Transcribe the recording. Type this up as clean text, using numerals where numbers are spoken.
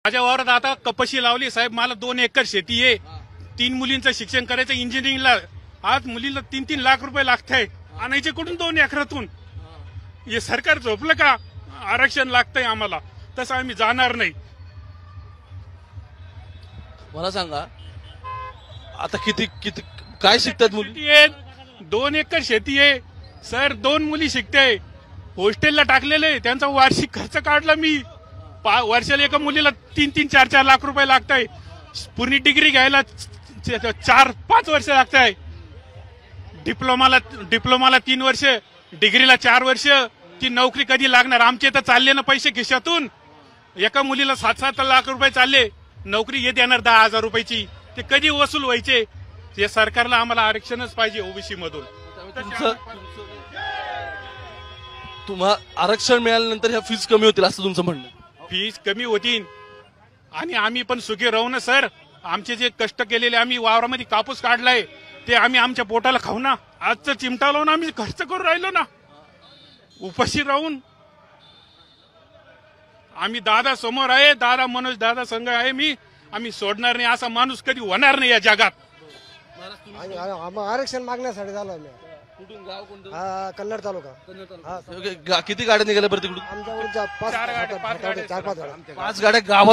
माझ्या वावरात आता कपाशी लावली साहेब. मला 2 एकर शेती आहे. 3 मुलींचं शिक्षण करायचं इंजिनिअरिंगला. आज मुलीला 3-3 लाख रुपये लागताय. आणायचे कुठून 2 एकरातून? हे सरकार झोपलं का? आरक्षण लागतंय आम्हाला, तसं आम्ही जाणार नाही. मला सांगा आता किती किती काय शिकतात मुली? 2 एकर शेती आहे सर. 2 मुली शिकते. हॉस्टेलला टाकलेले, त्यांचा वार्षिक खर्च काढला मी. वर्षाला एका मुलीला 3-3, 4-4 लाख रुपये लागताय. पूर्ण डिग्री घ्यायला 4-5 वर्ष लागताय. डिप्लोमाला 3 वर्ष, डिग्रीला 4 वर्ष. ती नोकरी कधी लागणार? आमचे तर चालले ना पैसे खिशातून. एका मुलीला 7-7 लाख रुपये चालले. नोकरी हे देणार 10,000 रुपयाची. ते कधी वसूल व्हायचे? हे सरकारला आम्हाला आरक्षणच पाहिजे ओबीसी मधून. तुम्हाला आरक्षण मिळाल्यानंतर ह्या फीज कमी होतील असं तुमचं म्हणणं? फीज कमी होतील आणि आम्ही पण सुखी राहू ना सर. आमचे जे कष्ट केलेले, आम्ही वावरामध्ये कापूस काढलाय, ते आम्ही आमच्या पोटाला खाऊ ना. आजचं चिमटा लावून आम्ही खर्च करून राहिलो ना, उपाशी राहून. आम्ही दादा समोर आहे, दादा मनोज दादा संघ आहे मी. आम्ही सोडणार नाही. असा माणूस कधी होणार नाही या जगात. आरक्षण मागण्यासाठी झालो मी. कुठून गाव कोणतं? कन्नड तालुका. किती गाड्या निघाल्या बरं तिकडून? आमच्या 4-5 5 गाड्या गावात